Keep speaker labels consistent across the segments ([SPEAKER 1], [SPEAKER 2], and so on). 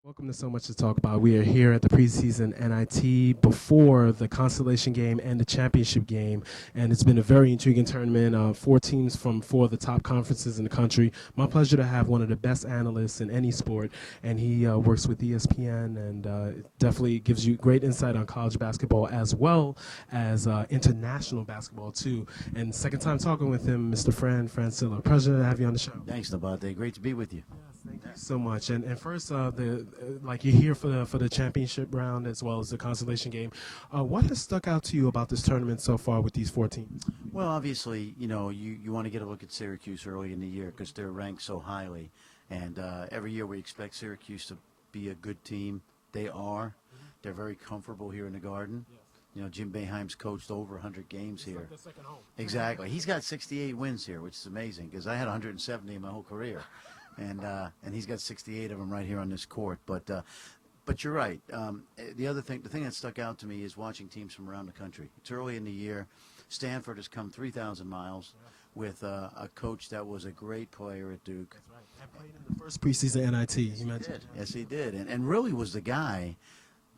[SPEAKER 1] Welcome to So Much to Talk About. We are here at the preseason NIT before the consolation game and the championship game, and it's been a very intriguing tournament. Four teams from four of the top conferences in the country. My pleasure to have one of the best analysts in any sport, and he works with ESPN and it definitely gives you great insight on college basketball as well as international basketball too. And second time talking with him, Mr. Fran Fraschilla. Pleasure to have you on the show.
[SPEAKER 2] Thanks, Nabaté. Great to be with you.
[SPEAKER 1] Thank you so much. And first, like you're here for the championship round as well as the consolation game. What has stuck out to you about this tournament so far with these four teams?
[SPEAKER 2] Well, obviously, you want to get a look at Syracuse early in the year because they're ranked so highly. And every year we expect Syracuse to be a good team. They are. They're very comfortable here in the Garden. Yes. Jim Boeheim's coached over 100 games here.
[SPEAKER 1] Like the second home.
[SPEAKER 2] Exactly. He's got 68 wins here, which is amazing because I had 170 in my whole career. And he's got 68 of them right here on this court. But you're right. The thing that stuck out to me is watching teams from around the country. It's early in the year. Stanford has come 3,000 miles with a coach that was a great player at Duke.
[SPEAKER 1] That's right. And played in the first preseason NIT. You mentioned.
[SPEAKER 2] Yes, he did. And really was the guy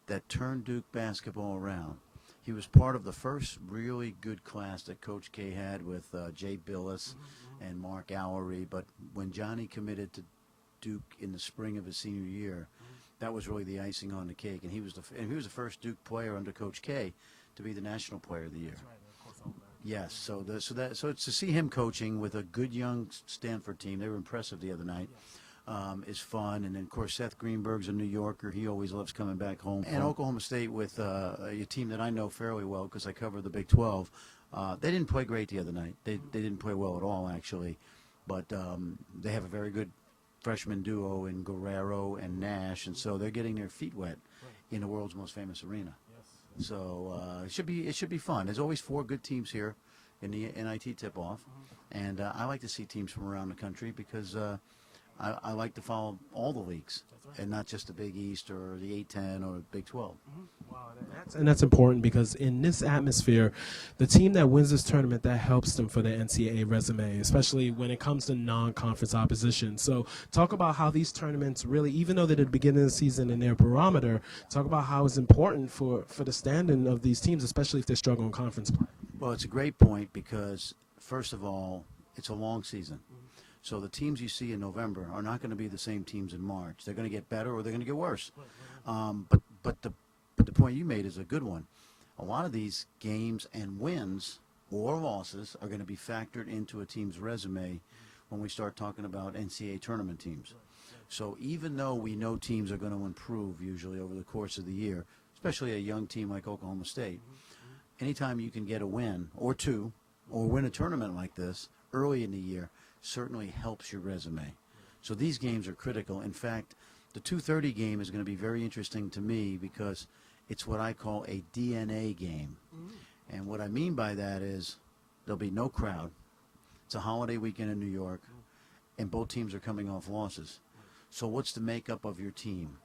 [SPEAKER 2] that turned Duke basketball around. He was part of the first really good class that Coach K had with Jay Billis and Mark Allery. But when Johnny committed to Duke in the spring of his senior year, that was really the icing on the cake. And he was the first Duke player under Coach K to be the National Player of the Year.
[SPEAKER 1] That's right. Of course, all that.
[SPEAKER 2] Yes. So it's to see him coaching with a good young Stanford team. They were impressive the other night. Is fun. And then, of course, Seth Greenberg's a New Yorker. He always loves coming back home. And Oklahoma State with a team that I know fairly well because I cover the Big 12. They didn't play great the other night. They didn't play well at all, actually. But they have a very good freshman duo in Guerrero and Nash, and so they're getting their feet wet in the world's most famous arena.
[SPEAKER 1] Yes.
[SPEAKER 2] So it should be fun. There's always four good teams here in the NIT tip-off, and I like to see teams from around the country because I like to follow all the leagues, and not just the Big East or the 8-10 or the Big 12.
[SPEAKER 1] Wow, that's important because in this atmosphere, the team that wins this tournament, that helps them for their NCAA resume, especially when it comes to non-conference opposition. So talk about how these tournaments really, even though they're at the beginning of the season and their barometer, talk about how it's important for the standing of these teams, especially if they're struggling in conference play.
[SPEAKER 2] Well, it's a great point because, first of all, it's a long season. So the teams you see in November are not going to be the same teams in March. They're going to get better or they're going to get worse. But the point you made is a good one. A lot of these games and wins or losses are going to be factored into a team's resume when we start talking about NCAA tournament teams. So even though we know teams are going to improve usually over the course of the year, especially a young team like Oklahoma State, anytime you can get a win or two or win a tournament like this early in the year, certainly helps your resume. So these games are critical. In fact, the 2:30 game is going to be very interesting to me because it's what I call a DNA game. And what I mean by that is there'll be no crowd. It's a holiday weekend in New York, and both teams are coming off losses. So what's the makeup of your team?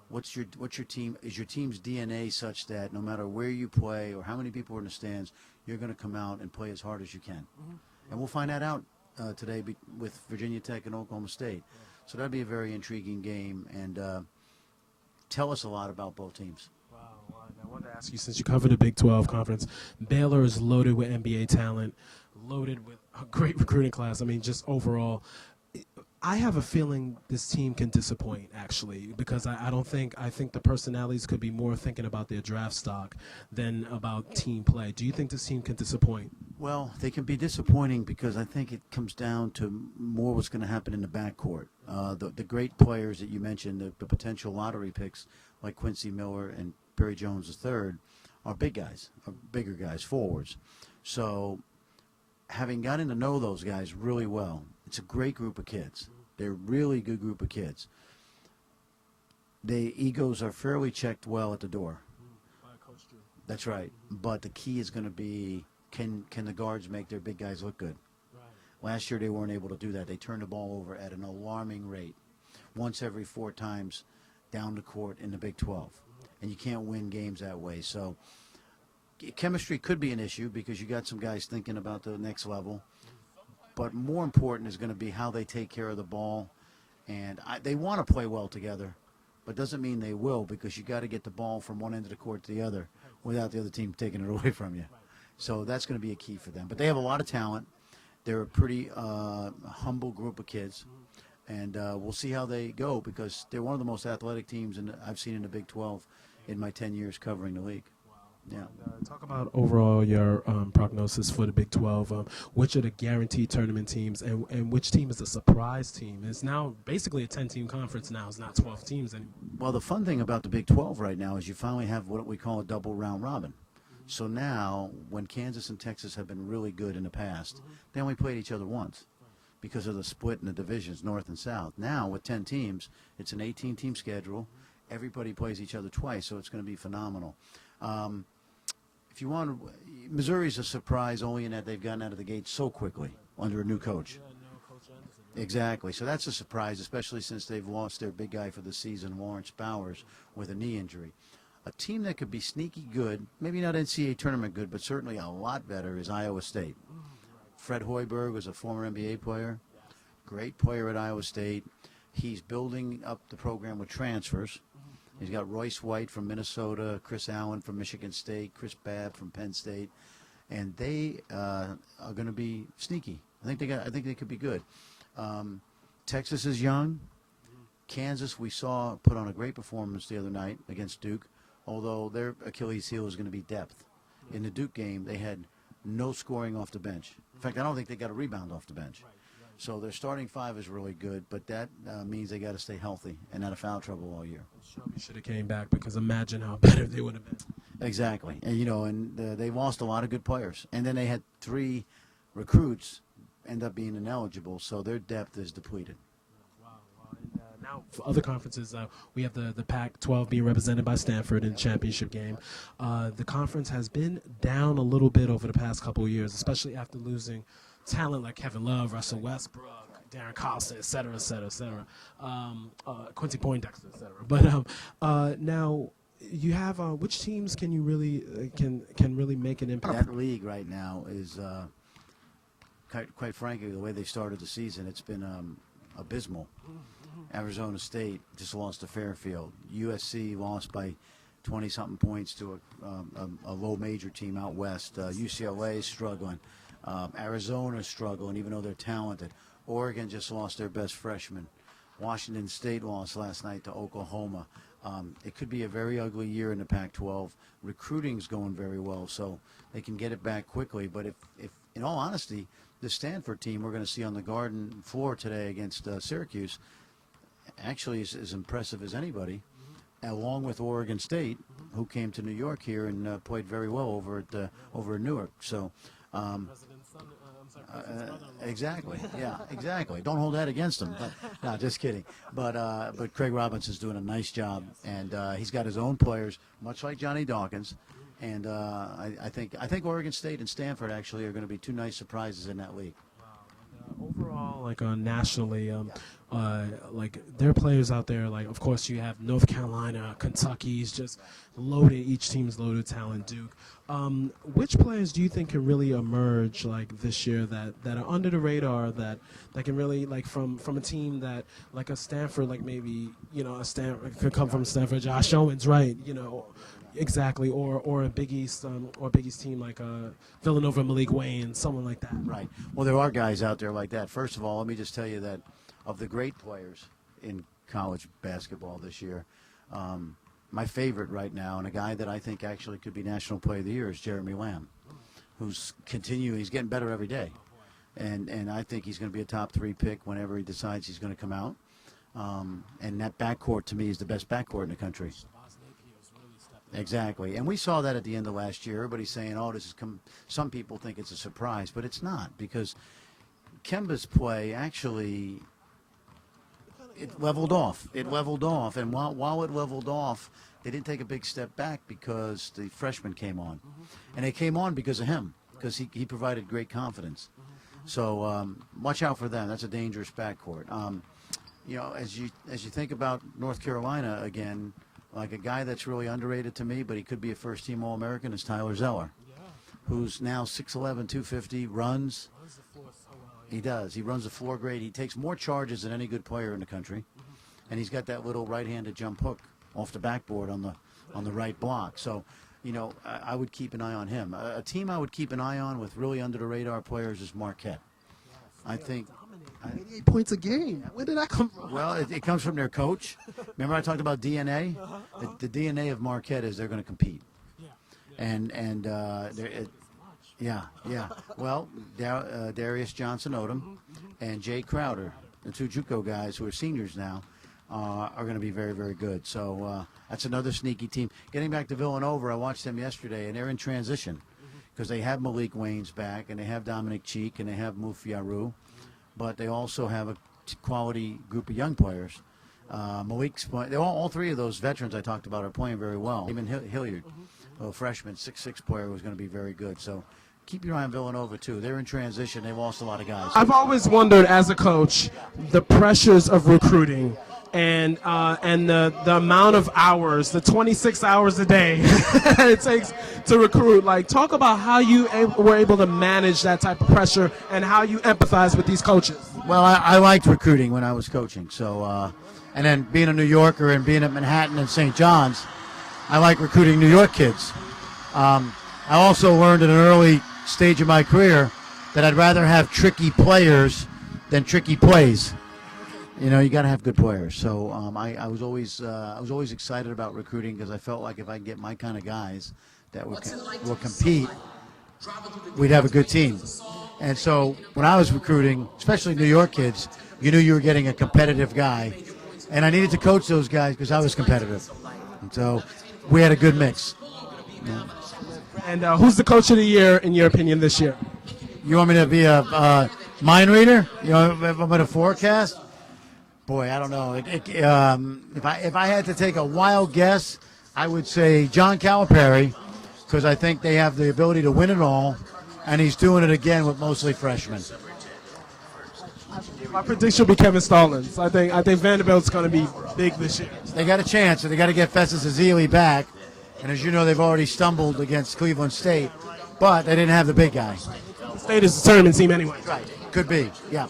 [SPEAKER 2] What's your team? Is your team's DNA such that no matter where you play or how many people are in the stands, you're going to come out and play as hard as you can? And we'll find that out today with Virginia Tech and Oklahoma State. So that'd be a very intriguing game and tell us a lot about both teams.
[SPEAKER 1] Wow. I wanted to ask you, since you covered the Big 12 conference, Baylor is loaded with NBA talent, loaded with a great recruiting class. I mean, just overall, I have a feeling this team can disappoint, actually, because I think the personalities could be more thinking about their draft stock than about team play. Do you think this team can disappoint?
[SPEAKER 2] Well, they can be disappointing because I think it comes down to more what's going to happen in the backcourt. The great players that you mentioned, the potential lottery picks like Quincy Miller and Barry Jones III, are big guys, are bigger guys, forwards. So having gotten to know those guys really well, it's a great group of kids. They're a really good group of kids. The egos are fairly checked well at the door. That's right. But the key is going to be, can the guards make their big guys look good? Last year they weren't able to do that. They turned the ball over at an alarming rate, once every 4 times down the court in the Big 12. And you can't win games that way. So chemistry could be an issue because you got some guys thinking about the next level. But more important is going to be how they take care of the ball. And they want to play well together, but doesn't mean they will, because you got to get the ball from one end of the court to the other without the other team taking it away from you. So that's going to be a key for them. But they have a lot of talent. They're a pretty humble group of kids, and we'll see how they go, because they're one of the most athletic teams I've seen in the Big 12 in my 10 years covering the league. Yeah.
[SPEAKER 1] Talk about overall your prognosis for the Big 12. Which are the guaranteed tournament teams, and which team is a surprise team? It's now basically a 10-team conference now. It's not 12 teams anymore.
[SPEAKER 2] Well, the fun thing about the Big 12 right now is you finally have what we call a double round robin. So now, when Kansas and Texas have been really good in the past, they only played each other once because of the split in the divisions, North and South. Now, with 10 teams, it's an 18-team schedule. Everybody plays each other twice, so it's going to be phenomenal. If you want, Missouri's a surprise only in that they've gotten out of the gate so quickly under a new coach. Exactly. So that's a surprise, especially since they've lost their big guy for the season, Lawrence Bowers, with a knee injury. A team that could be sneaky good, maybe not NCAA tournament good, but certainly a lot better, is Iowa State. Fred Hoiberg was a former NBA player, great player at Iowa State. He's building up the program with transfers. He's got Royce White from Minnesota, Chris Allen from Michigan State, Chris Babb from Penn State, and they are going to be sneaky. I think they could be good. Texas is young. Kansas, we saw put on a great performance the other night against Duke, although their Achilles heel is going to be depth. In the Duke game, they had no scoring off the bench. In fact, I don't think they got a rebound off the bench. So their starting five is really good, but that means they got to stay healthy and not have foul trouble all year.
[SPEAKER 1] Shelby should have came back, because imagine how better they would have been.
[SPEAKER 2] Exactly, and they lost a lot of good players, and then they had 3 recruits end up being ineligible, so their depth is depleted.
[SPEAKER 1] And, now, for other conferences, we have the Pac-12 being represented by Stanford in the championship game. The conference has been down a little bit over the past couple of years, especially after losing talent like Kevin Love, Russell Westbrook, Darren Collison, et cetera, Quincy Poindexter, et cetera. But now you have which teams can you really can really make an impact?
[SPEAKER 2] That league right now is, quite frankly, the way they started the season, it's been abysmal. Arizona State just lost to Fairfield. USC lost by 20-something points to a low major team out west. UCLA is struggling. Arizona is struggling, even though they're talented. Oregon just lost their best freshman. Washington State lost last night to Oklahoma. It could be a very ugly year in the Pac-12. Recruiting's going very well, so they can get it back quickly. But if in all honesty, the Stanford team we're going to see on the Garden floor today against Syracuse actually is as impressive as anybody, along with Oregon State, who came to New York here and played very well over at Newark. So. Exactly. Yeah, exactly. Don't hold that against him. No, just kidding. But Craig Robinson's doing a nice job, and he's got his own players, much like Johnny Dawkins. And I think Oregon State and Stanford actually are going to be 2 nice surprises in that league.
[SPEAKER 1] Overall, like nationally, like there are players out there. Like, of course, you have North Carolina, Kentucky's just loaded. Each team's loaded talent. Duke. Which players do you think can really emerge like this year that are under the radar that can really like from a team that like a Stanford, like maybe a Stanford could come from Stanford. Josh Owens, right? Exactly, or a Big East team like Villanova, Malik Wayne, someone like that.
[SPEAKER 2] Right. Well, there are guys out there like that. First of all, let me just tell you that of the great players in college basketball this year, my favorite right now, and a guy that I think actually could be National Player of the Year, is Jeremy Lamb, who's continuing. He's getting better every day, and I think he's going to be a top 3 pick whenever he decides he's going to come out. And that backcourt to me is the best backcourt in the country. Exactly, and we saw that at the end of last year. Everybody's saying, "Oh, this is some people think it's a surprise, but it's not, because Kemba's play actually it leveled off. It leveled off, and while it leveled off, they didn't take a big step back because the freshmen came on, and they came on because of him, because he provided great confidence. So watch out for them. That's a dangerous backcourt. As you think about North Carolina again. Like a guy that's really underrated to me, but he could be a first-team All-American, is Tyler Zeller, who's now 6'11", 250, runs. He does. He runs the floor great. He takes more charges than any good player in the country. and he's got that little right-handed jump hook off the backboard on the right block. So, I would keep an eye on him. A team I would keep an eye on with really under-the-radar players is Marquette. I think
[SPEAKER 1] 88 points a game. Where did that come from?
[SPEAKER 2] Well, it comes from their coach. Remember I talked about DNA? The DNA of Marquette is they're going to compete. Well, Darius Johnson Odom and Jay Crowder, the two JUCO guys who are seniors now, are going to be very, very good. So that's another sneaky team. Getting back to Villanova, I watched them yesterday, and they're in transition because they have Malik Waynes back, and they have Dominic Cheek, and they have Mufiaru, but they also have a quality group of young players. Malik's playing. All three of those veterans I talked about are playing very well. Even Hilliard, a freshman, 6'6" player, who's going to be very good. So keep your eye on Villanova, too. They're in transition. They've lost a lot of guys.
[SPEAKER 1] I've always wondered, as a coach, the pressures of recruiting and the amount of hours, the 26 hours a day it takes to recruit. Like, talk about how you were able to manage that type of pressure and how you empathize with these coaches.
[SPEAKER 2] Well, I liked recruiting when I was coaching. So, and then being a New Yorker and being at Manhattan and St. John's, I like recruiting New York kids. I also learned at an early stage of my career that I'd rather have tricky players than tricky plays. You got to have good players. So I was always excited about recruiting because I felt like if I could get my kind of guys that will compete, we'd have a good team. And so when I was recruiting, especially New York kids, you knew you were getting a competitive guy. And I needed to coach those guys because I was competitive. And so we had a good mix. Yeah.
[SPEAKER 1] And who's the coach of the year, in your opinion, this year?
[SPEAKER 2] You want me to be a mind reader? If I'm going to forecast? Boy, I don't know. If I had to take a wild guess, I would say John Calipari, because I think they have the ability to win it all, and he's doing it again with mostly freshmen.
[SPEAKER 1] My prediction will be Kevin Stallings. I think Vanderbilt's going to be big this year.
[SPEAKER 2] They got a chance, and they got to get Festus Ezeli back. And as you know, they've already stumbled against Cleveland State, but they didn't have the big guy.
[SPEAKER 1] State is a tournament team anyway.
[SPEAKER 2] Right. Could be. Yeah.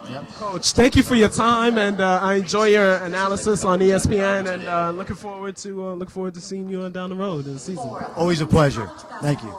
[SPEAKER 1] Yep. Coach, thank you for your time, and I enjoy your analysis on ESPN, and looking forward to seeing you down the road in the season.
[SPEAKER 2] Always a pleasure. Thank you.